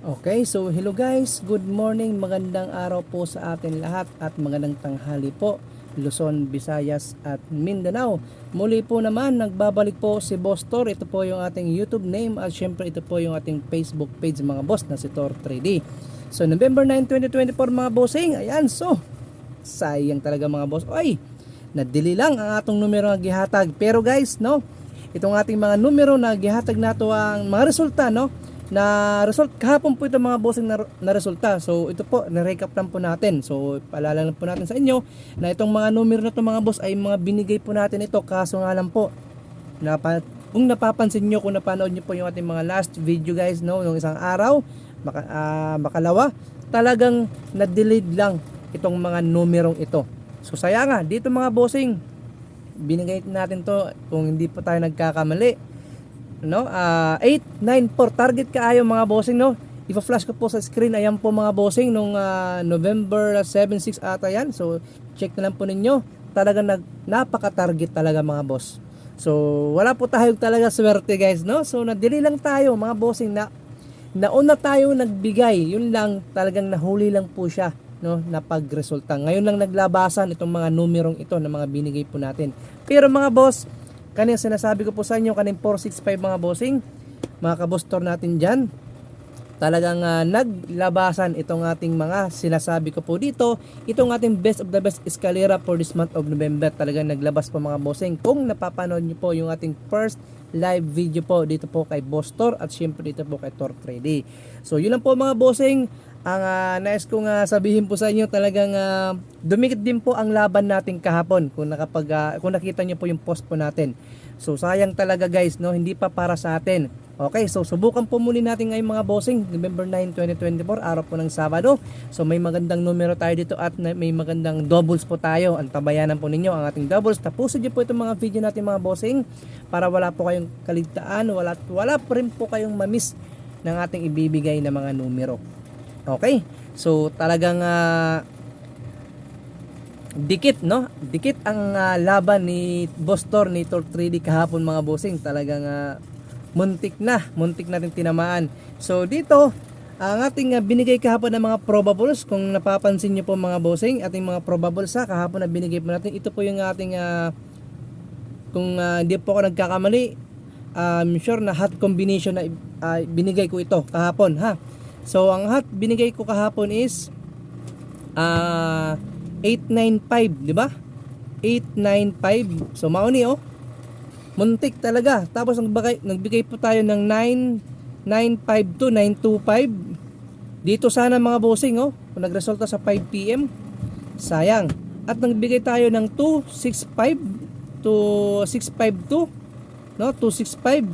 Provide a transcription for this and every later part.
Okay, so hello guys, good morning, magandang araw po sa atin lahat at magandang tanghali po Luzon, Visayas at Mindanao. Muli po naman nagbabalik po si Boss Tor. Ito po yung ating YouTube name at syempre ito po yung ating Facebook page mga boss na si Tor 3D. So November 9, 2024 mga bossing, ayan, so sayang talaga mga boss. Ay, nadili lang ang atong numero na gihatag. Pero guys, no, itong ating mga numero na gihatag nato ang mga resulta, no, na result kahapon po ito mga bossing na resulta. So ito po na-recap lang po natin. So paalala lang po natin sa inyo na itong mga numero na to mga boss ay mga binigay po natin ito, kaso nga lang po kung napapansin nyo, kung napanood nyo po yung ating mga last video guys, no, nung isang araw makalawa, talagang na-delayed lang itong mga numerong ito. So sayang nga dito mga bossing, binigay natin to kung hindi po tayo nagkakamali, no, 894 target kaayo mga bossing, no. Ipa-flash ko po sa screen, ayan po mga bossing nung November 7-6 ata yan. So check na lang po ninyo, talagang napaka-target talaga mga boss. So wala po tayo talaga swerte guys, no. So nadili lang tayo mga bossing, na nauna tayo nagbigay, yun lang, talagang nahuli lang po siya, no, na pagresulta. Ngayon lang naglabasan itong mga numerong ito na mga binigay po natin. Pero mga boss, kanina sinasabi ko po sa inyo, kaning 465 mga bossing, mga kabostor natin dyan, talagang naglabasan itong ating mga sinasabi ko po dito. Itong ating best of the best escalera for this month of November, talagang naglabas po mga bossing. Kung napapanood nyo po yung ating first live video po dito po kay Boss Tor at syempre dito po kay Tor 3D. So yun lang po mga bossing ang nais kong sabihin po sa inyo. Talagang dumikit din po ang laban natin kahapon kung kung nakita niyo po yung post po natin. So sayang talaga guys, no, hindi pa para sa atin. Okay, so subukan po muli natin ngayon mga bossing, November 9, 2024, araw po ng Sabado. So may magandang numero tayo dito at may magandang doubles po tayo. Antabayanan po ninyo ang ating doubles. Tapusin niyo po itong mga video natin mga bossing para wala po kayong kaligtaan, wala pa rin po kayong mamiss ng ating ibibigay na mga numero. Okay, so talagang dikit, no, dikit ang laban ni Boss Tor, ni Tor 3D kahapon mga bossing. Talagang muntik natin tinamaan. So dito ang ating binigay kahapon ng mga probables, kung napapansin niyo po mga bossing, ating mga probables kahapon na binigay po natin, ito po yung ating kung hindi po ako nagkakamali, sure na hot combination na binigay ko ito kahapon ha. So ang hot binigay ko kahapon is 895, di ba? 895. So mauni, oh. Muntik talaga. Tapos nagbigay po tayo ng 9952, 925. Dito sana mga bossing, oh. Kung nagresulta sa 5 PM, sayang. At nagbigay tayo ng 265 to 652, no? 265.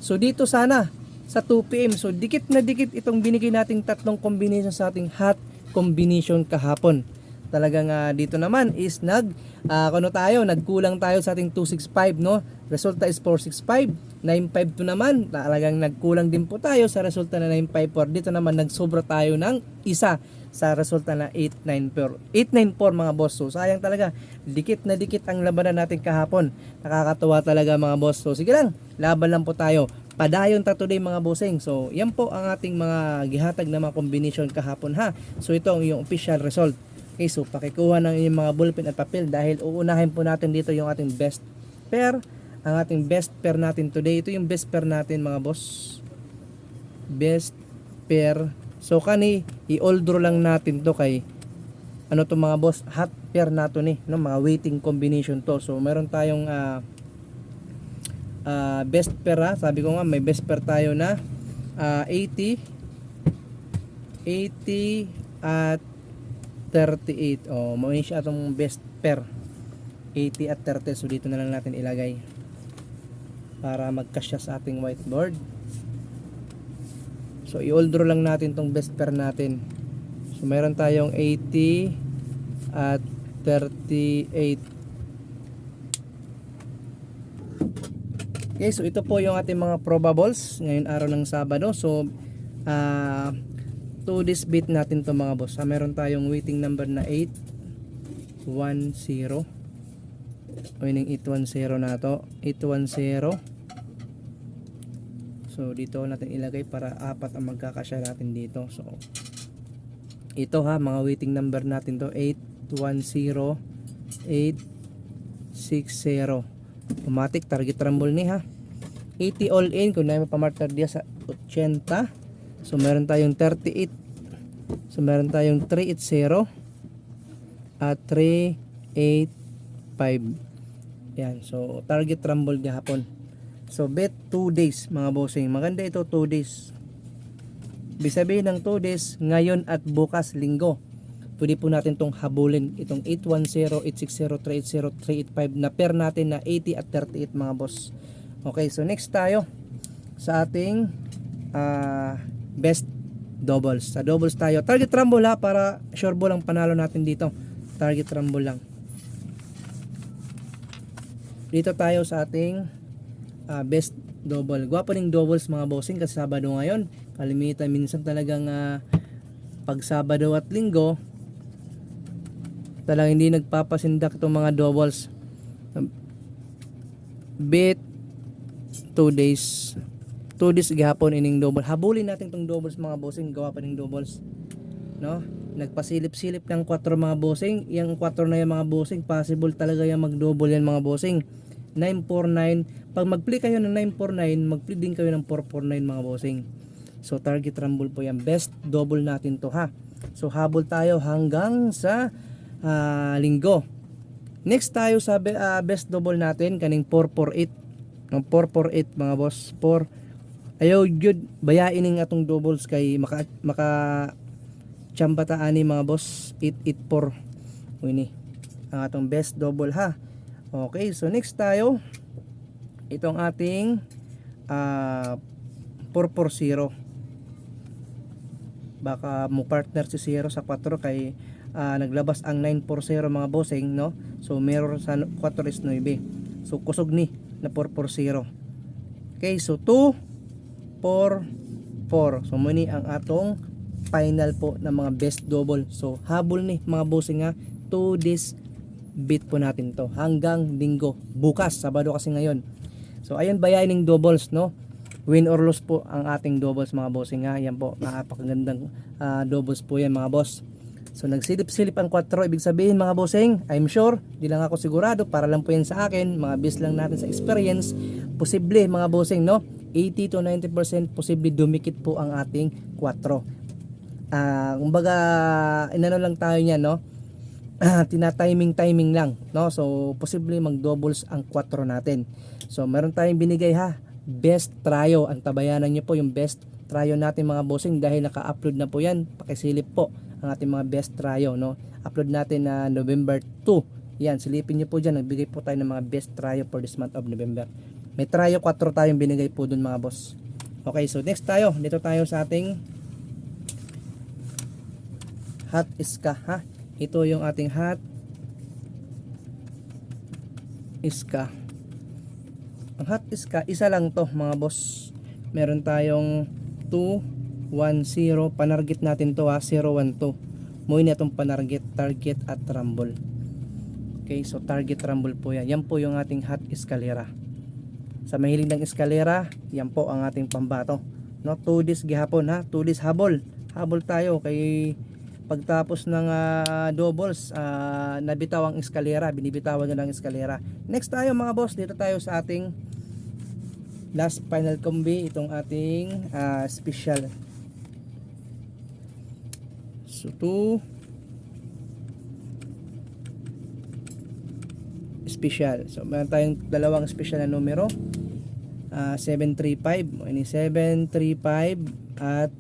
So dito sana sa 2 PM. So dikit na dikit itong binigay nating tatlong combination sa ating hot combination kahapon. Talagang dito naman is nagkulang tayo sa ating 265, no. Resulta is 465. 952 naman, talagang nagkulang din po tayo sa resulta na 954. Dito naman nagsobra tayo ng isa sa resulta na 894 mga boss. So sayang talaga, dikit na dikit ang labanan natin kahapon. Nakakatuwa talaga mga boss. So sige lang, laban lang po tayo. Padayon ta today mga bossing. So yan po ang ating mga gihatag na mga combination kahapon ha. So ito ang yung official result. Okay, so pakikuha ng inyong mga ballpen at papel dahil uunahin po natin dito yung ating best pair. Ang ating best pair natin today, ito yung best pair natin mga boss. Best pair. So kani i-all draw lang natin to kay ano to mga boss, hot pair nato ni, no, mga waiting combination to. So meron tayong best pair ha. Sabi ko nga may best pair tayo na 80 at 38. Oh, maunin siya atong best pair 80 at 30. So dito na lang natin ilagay para magkasya sa ating whiteboard. So i-all draw lang natin tong best pair natin. So meron tayong 80 at 38. Okay, so ito po yung ating mga probables ngayon araw ng Sabado. So to this bit natin to mga boss. Meron tayong waiting number na 810. Winning 810 na to. 810. So dito natin ilagay para apat ang magkakasya natin dito. So ito ha, mga waiting number natin to 810 860. Automatic target rumble ni ha. 80 all in kung na pamartar dia sa 80. So meron tayong 38. So meron tayong 380 at 385. Yan. So target rumble gahapon. So bet 2 days mga bossing. Maganda ito 2 days. Bisabihin ng 2 days ngayon at bukas linggo. Pwede po natin tong habulin itong 810, 860, 380, 385 na pair natin na 80 at 38 mga boss. Okay, so next tayo sa ating best doubles. Sa doubles tayo. Target rumble ha, para sure ball ang panalo natin dito. Target rumble lang. Dito tayo sa ating best double. Gwapo ning doubles mga bossing kasi Sabado ngayon. Kalimitan minsan talagang pag Sabado at Linggo talagang hindi nagpapasindak itong mga doubles. Bet 2 days. 2 days gihapon ining double. Habulin natin itong doubles mga bossing. Gawa pa ning doubles. No? Nagpasilip-silip ng 4 mga bossing. Yung 4 na yung mga bossing, possible talaga yung mag-double yan mga bossing. 949. Pag mag-play kayo ng 949, mag-play din kayo ng 449 mga bossing. So target rumble po yan. Best double natin to ha. So habol tayo hanggang sa linggo. Next tayo sa best double natin kaning 448. Ng 448 mga boss. 4. Ayaw jud bayain ning atong doubles kay maka tsamba ani mga boss. 884. Ini ang atong best double ha. Okay, so next tayo itong ating 440. Baka mo partner si 0 sa 4 kay naglabas ang 940 mga bossing, no? So meron sa 4 is 9. So kusog ni na 440. Okay, so 2 4 4. So muni ang atong final po ng mga best double. So habol ni mga bossing ha. 2 days beat po natin to hanggang linggo. Bukas, Sabado kasi ngayon. So ayan bayaning doubles, no? Win or lose po ang ating doubles mga bossing ha. Yan po, napakagandang doubles po yan mga boss. So nagsilip-silip ang 4, ibig sabihin mga bossing, I'm sure, di lang ako sigurado, para lang po yan sa akin, mga base lang natin sa experience, posible mga bossing, no? 80 to 90% posible dumikit po ang ating 4. Kumbaga, inano lang tayo niyan, no? Tina-timing lang, no? So posible mag-doubles ang 4 natin. So meron tayong binigay ha, best tryo, ang tabayanan niyo po yung best tryo natin mga bossing dahil naka-upload na po yan, pakisilip po ang ating mga best tryo, no? Upload natin na November 2. Yan, silipin niyo po diyan, nagbigay po tayo ng mga best tryo for this month of November. May tryo 4 tayong binigay po dun mga boss. Okay, so next tayo, dito tayo sa ating hot iska ha. Ito yung ating hot iska. Ang hot iska, isa lang to mga boss. Meron tayong 210, panarget natin to ha, 012. Muin na itong panarget, target at rumble. Okay, so target rumble po yan. Yan po yung ating hot escalera. Sa mahilig ng escalera, yan po ang ating pambato. No, 2 days gihapon ha, 2 days habol. Habol tayo kay pagtapos ng doubles, nabitaw ang escalera, binibitawan nyo ng escalera. Next tayo mga boss, dito tayo sa ating last final combi, itong ating special. So 2 special. So meron tayong dalawang special na numero, 735. Ini 735 at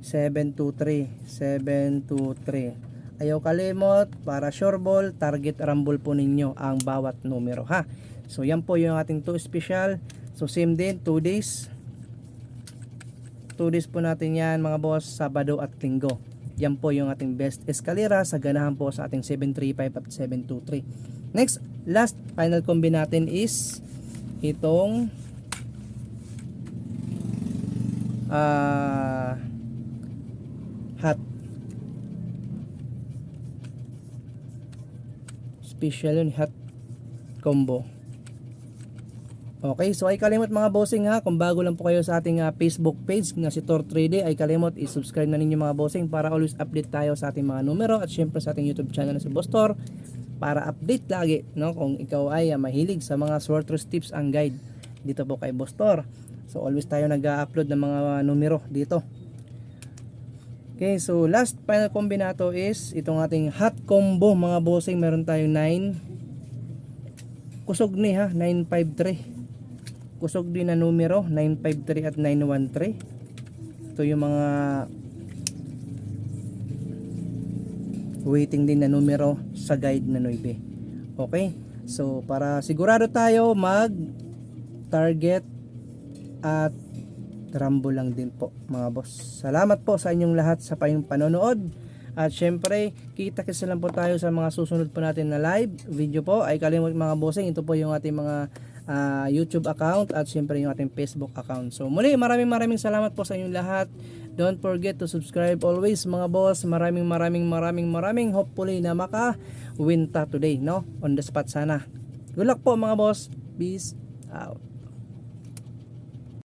723. 723. Ayaw kalimot, para sure ball, target rumble po ninyo ang bawat numero ha. So yan po yung ating 2 special. So same din, 2 days. 2 days po natin yan mga boss, Sabado at Linggo. Yan po yung ating best escalera sa ganahan po sa ating 735 at 723. Next, last final combi natin is itong hot special yun, hot combo. Okay, so ay kalimot mga bossing ha, kung bago lang po kayo sa ating Facebook page na si Tor 3D, ay kalimot i-subscribe na ninyo mga bossing para always update tayo sa ating mga numero at syempre sa ating YouTube channel na si Boss Tor para update lagi, no? Kung ikaw ay mahilig sa mga sorters tips and guide dito po kay Boss Tor. So always tayo nag-upload ng mga numero dito. Okay, so last final kombinato is itong ating hot combo mga bossing. Meron tayong 9 kusog ni ha, 953. Kusog din na numero 953 at 913. Ito yung mga waiting din na numero sa guide na 9. Okay, so para sigurado tayo mag target at rambo lang din po mga boss. Salamat po sa inyong lahat sa panonood. At syempre, kita-kits lang po tayo sa mga susunod po natin na live video po. Ay kalimut mga bossing, ito po yung ating mga YouTube account at syempre yung ating Facebook account. So muli, maraming salamat po sa inyong lahat. Don't forget to subscribe always mga boss. Maraming hopefully na maka-win ta today, no? On the spot sana. Good luck po mga boss. Peace out.